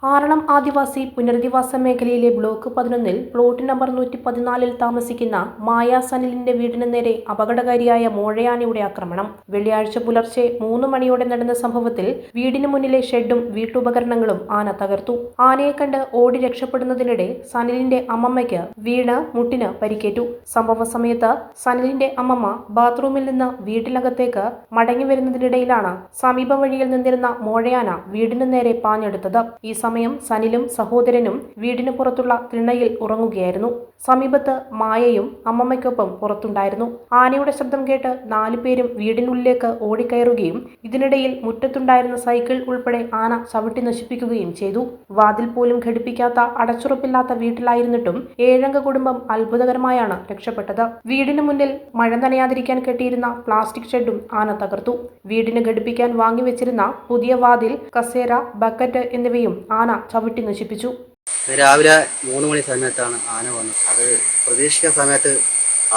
ആറളം ആദിവാസി പുനരധിവാസ മേഖലയിലെ block 11-ൽ plot number 114-ൽ താമസിക്കുന്ന മായ സനിലിന്റെ വീടിന് നേരെ അപകടകാരിയായ മോഴയാനയുടെ ആക്രമണം. വെള്ളിയാഴ്ച പുലർച്ചെ 3 മണിയോടെ നടന്ന സംഭവത്തിൽ വീടിന് മുന്നിലെ ഷെഡും വീട്ടുപകരണങ്ങളും ആന തകർത്തു. ആനയെ കണ്ട് ഓടി രക്ഷപ്പെടുന്നതിനിടെ സനിലിന്റെ അമ്മമ്മയ്ക്ക് വീണ് മുട്ടിന് പരിക്കേറ്റു. സംഭവ സമയത്ത് സനിലിന്റെ അമ്മമ്മ ബാത്റൂമിൽ നിന്ന് വീട്ടിനകത്തേക്ക് മടങ്ങി വരുന്നതിനിടയിലാണ് സമീപ വഴിയിൽ നിന്നിരുന്ന മോഴയാന വീടിന് നേരെ പാഞ്ഞെടുത്തത്. ഈ സമയം സനിലും സഹോദരനും വീടിന് പുറത്തുള്ള തിണ്ണയിൽ ഉറങ്ങുകയായിരുന്നു. സമീപത്ത് മായയും അമ്മമ്മയ്ക്കൊപ്പം പുറത്തുണ്ടായിരുന്നു. ആനയുടെ ശബ്ദം കേട്ട് 4 പേരും വീടിനുള്ളിലേക്ക് ഓടിക്കയറുകയും ഇതിനിടയിൽ മുറ്റത്തുണ്ടായിരുന്ന സൈക്കിൾ ഉൾപ്പെടെ ആന ചവിട്ടി നശിപ്പിക്കുകയും ചെയ്തു. വാതിൽ പോലും ഘടിപ്പിക്കാത്ത അടച്ചുറപ്പില്ലാത്ത വീട്ടിലായിരുന്നിട്ടും 7-അംഗ കുടുംബം അത്ഭുതകരമായാണ് രക്ഷപ്പെട്ടത്. വീടിന് മുന്നിൽ മഴ നനയാതിരിക്കാൻ കെട്ടിയിരുന്ന പ്ലാസ്റ്റിക് ഷെഡും ആന തകർത്തു. വീടിന് ഘടിപ്പിക്കാൻ വാങ്ങിവെച്ചിരുന്ന പുതിയ വാതിൽ, കസേര, ബക്കറ്റ് എന്നിവയും ആന ചവിട്ടി നശിപ്പിച്ചു. രാവിലെ 3 മണി സമയത്താണ് ആന വന്നത്. അത് പ്രതീക്ഷിക്കുന്ന സമയത്ത്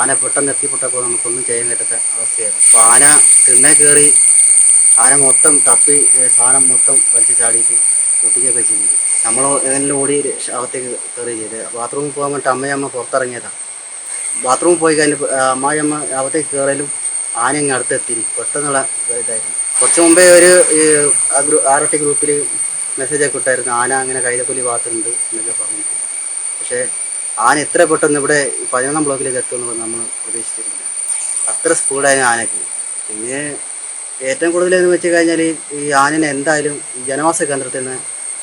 ആന പെട്ടെന്ന് എത്തിപ്പെട്ടപ്പോൾ നമുക്കൊന്നും ചെയ്യാൻ പറ്റാത്ത അവസ്ഥയായിരുന്നു. അപ്പോൾ ആന തിണ്ണെ കയറി ആന മൊത്തം തപ്പി സാധനം മൊത്തം വലിച്ചു ചാടിയിട്ട് പൊട്ടിക്കുകയൊക്കെ ചെയ്തു. നമ്മൾ ഏതെങ്കിലും ഓടി അകത്തേക്ക് കയറി ചെയ്ത് ബാത്റൂമിൽ പോകാൻ വേണ്ടിയിട്ട് അമ്മയമ്മ പുറത്തിറങ്ങിയതാണ്. ബാത്റൂമിൽ പോയി കഴിഞ്ഞപ്പോൾ അമ്മായിയമ്മ അകത്തേക്ക് കയറിയാലും ആന ഇങ്ങ് അടുത്തെത്തി. പെട്ടെന്നുള്ള ഇതായിരുന്നു. കുറച്ച് മുമ്പേ ഒരു ആർടി ഗ്രൂപ്പിൽ മെസ്സേജൊക്കെ ഇട്ടായിരുന്നു, ആന അങ്ങനെ കൈതക്കൊല്ലി ഭാഗത്തുണ്ട് എന്നൊക്കെ പറഞ്ഞിട്ട്. പക്ഷേ ആന എത്ര പെട്ടെന്ന് ഇവിടെ 11-ാം ബ്ലോക്കിലേക്ക് എത്തുമെന്നുള്ളത് നമ്മൾ പ്രതീക്ഷിച്ചിരുന്നില്ല. അത്ര സ്പീഡായിരുന്നു ആനയ്ക്ക്. പിന്നെ ഏറ്റവും കൂടുതലെന്ന് വെച്ച് കഴിഞ്ഞാൽ ഈ ആനനെ എന്തായാലും ഈ ജനവാസ കേന്ദ്രത്തിൽ നിന്ന്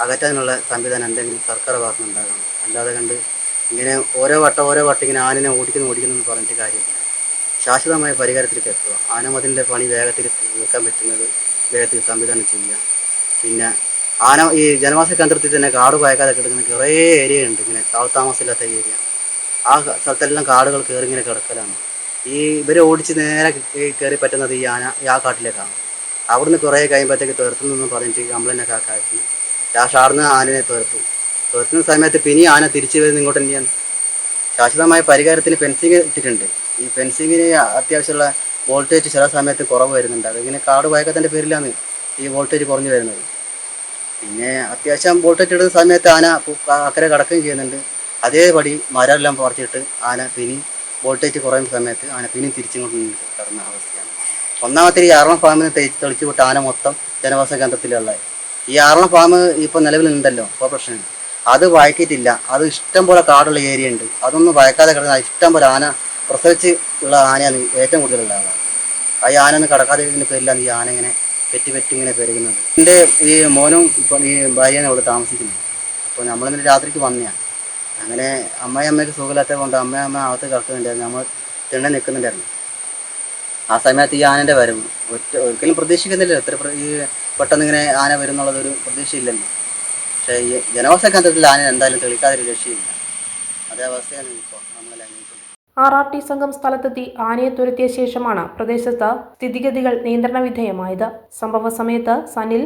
അകറ്റാനുള്ള സംവിധാനം എന്തെങ്കിലും സർക്കാർ ഭാഗത്ത് നിന്നുണ്ടാകണം. അല്ലാതെ കണ്ട് ഇങ്ങനെ ഓരോ വട്ടം ഇങ്ങനെ ആനനെ ഓടിക്കുന്നു പറഞ്ഞിട്ട് കാര്യമില്ല. ശാശ്വതമായ പരിഹാരത്തിലേക്ക് എത്തുക. ആനമതിലിൻ്റെ പണി വേഗത്തിൽ വെക്കാൻ പറ്റുന്നത് വേഗത്തിൽ സംവിധാനം ചെയ്യുക. പിന്നെ ആന ഈ ജനവാസ കേന്ദ്രത്തിൽ തന്നെ കാട് പായക്കാതെ കിടക്കുന്ന കുറേ ഏരിയ ഉണ്ട്, ഇങ്ങനെ താമസമില്ലാത്ത ഏരിയ. ആ സ്ഥലത്തെല്ലാം കാടുകൾ കയറി ഇങ്ങനെ കിടക്കലാണ്. ഈ ഇവരെ ഓടിച്ച് നേരെ കയറി പറ്റുന്നത് ഈ ആന ആ കാട്ടിലേക്കാണ്. അവിടുന്ന് കുറേ കഴിയുമ്പോഴത്തേക്ക് തുരത്തുന്നെന്ന് പറഞ്ഞിട്ട് കംപ്ലൈൻ്റൊക്കെ ആക്കി ലാസ്റ്റ് ആടുന്ന ആനനെ തുരത്തുന്ന സമയത്ത് പിന്നെ ആന തിരിച്ചു വരുന്ന ഇങ്ങോട്ട് തന്നെയാണ്. ശാശ്വതമായ പരിഹാരത്തിന് ഫെൻസിങ് ഇട്ടിട്ടുണ്ട്. ഈ ഫെൻസിങ്ങിന് അത്യാവശ്യമുള്ള വോൾട്ടേജ് ചില സമയത്ത് കുറവ് വരുന്നുണ്ട്. അതിങ്ങനെ കാട് പായക്കത്തിൻ്റെ പേരിലാണ് ഈ വോൾട്ടേജ് കുറഞ്ഞു വരുന്നത്. പിന്നെ അത്യാവശ്യം വോൾട്ടേജ് ഇടുന്ന സമയത്ത് ആന അക്കരെ കിടക്കുകയും ചെയ്യുന്നുണ്ട്. അതേപടി മരമെല്ലാം പറിച്ചിട്ട് ആന പിന്നെയും വോൾട്ടേജ് കുറയുന്ന സമയത്ത് ആന പിന്നെയും തിരിച്ചിങ്ങോട്ട് കിടന്ന അവസ്ഥയാണ്. ഒന്നാമത്തെ ഈ ആറളം ഫാമിന് തെളിച്ചു വിട്ട ആന മൊത്തം ജനവാസ കേന്ദ്രത്തിലുള്ളത്. ഈ ആറളം ഫാം ഇപ്പോൾ നിലവിലുണ്ടല്ലോ, ഇപ്പോൾ പ്രശ്നം അത് വഴക്കിയിട്ടില്ല. അത് ഇഷ്ടം പോലെ കാടുള്ള ഏരിയ ഉണ്ട്. അതൊന്നും വഴക്കാതെ കിടന്ന ഇഷ്ടം പോലെ ആന പ്രസവിച്ച് ഉള്ള ആനയാണ് ഏറ്റവും കൂടുതലുള്ള ആന. ആ ആന ഒന്ന് കടക്കാതെ ഇതിൻ്റെ പേരിലാണ് ഈ ആന ഇങ്ങനെ പെറ്റി ഇങ്ങനെ പെരുകുന്നത്. എൻ്റെ ഈ മോനും ഇപ്പം ഈ ഭാര്യയാണ് അവിടെ താമസിക്കുന്നത്. അപ്പോൾ നമ്മളിന്നലെ രാത്രിക്ക് വന്നതാണ്. അങ്ങനെ അമ്മയ്ക്ക് സുഖമില്ലാത്തത് കൊണ്ട് അമ്മ അകത്ത് കിടക്കുന്നുണ്ടായിരുന്നു. നമ്മൾ തിണ്ണ നിൽക്കുന്നുണ്ടായിരുന്നു. ആ സമയത്ത് ഈ ആനൻ്റെ വരവ് ഒരിക്കലും പ്രതീക്ഷിക്കുന്നില്ല. ഈ പെട്ടെന്ന് ഇങ്ങനെ ആന വരും എന്നുള്ളതൊരു പ്രതീക്ഷയില്ലല്ലോ. പക്ഷേ ഈ ജനവാസ കേന്ദ്രത്തിൽ ആന എന്തായാലും തെളിക്കാതൊരു രക്ഷയില്ല. അതേ അവസ്ഥയാണ് ഇപ്പോൾ നമ്മളെല്ലാം അനുഭവിക്കുന്നത്. RRT സംഘം സ്ഥലത്തെത്തി ആനയെ തുരത്തിയ ശേഷമാണ് പ്രദേശത്ത് സ്ഥിതിഗതികൾ നിയന്ത്രണ വിധേയമായത്. സംഭവ സമയത്ത് സനിൽ,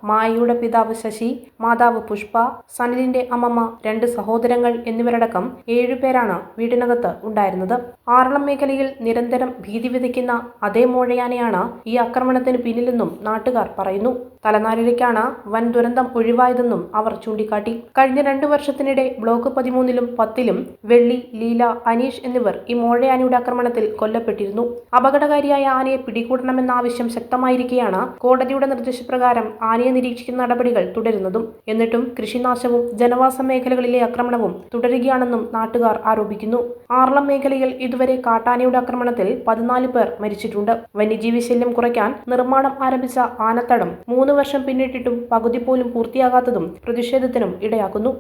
മായയുടെ പിതാവ് ശശി, മാതാവ് പുഷ്പ, സനിലിന്റെ അമ്മമ്മ, 2 സഹോദരങ്ങൾ എന്നിവരടക്കം 7 പേരാണ് വീടിനകത്ത് ഉണ്ടായിരുന്നത്. ആറളം മേഖലയിൽ നിരന്തരം ഭീതി വിതയ്ക്കുന്ന അതേ മോഴയാനയാണ് ഈ ആക്രമണത്തിന് പിന്നിലെന്നും നാട്ടുകാർ പറയുന്നു. തലനാരിഴയ്ക്കാണ് വൻ ദുരന്തം ഒഴിവായതെന്നും അവർ ചൂണ്ടിക്കാട്ടി. കഴിഞ്ഞ 2 വർഷത്തിനിടെ ബ്ലോക്ക് 13-ലും 10-ലും വെള്ളി, ലീല, അനീഷ് എന്നിവർ ഈ മോഴയാനയുടെ ആക്രമണത്തിൽ കൊല്ലപ്പെട്ടിരുന്നു. അപകടകാരിയായ ആനയെ പിടികൂടണമെന്ന ആവശ്യം ശക്തമായിരിക്കെയാണ് കോടതിയുടെ നിർദ്ദേശപ്രകാരം ആനയെ നിരീക്ഷിക്കുന്ന നടപടികൾ തുടരുന്നതും. എന്നിട്ടും കൃഷിനാശവും ജനവാസ മേഖലകളിലെ ആക്രമണവും തുടരുകയാണെന്നും നാട്ടുകാർ ആരോപിക്കുന്നു. ആറളം മേഖലയിൽ ഇതുവരെ കാട്ടാനയുടെ ആക്രമണത്തിൽ 14 പേർ മരിച്ചിട്ടുണ്ട്. വന്യജീവി ശല്യം കുറയ്ക്കാൻ നിർമ്മാണം ആരംഭിച്ച ആനത്തടം 3 വർഷം പിന്നിട്ടിട്ടും പകുതി പോലും പൂർത്തിയാകാത്തതും പ്രതിഷേധത്തിനും ഇടയാക്കുന്നു.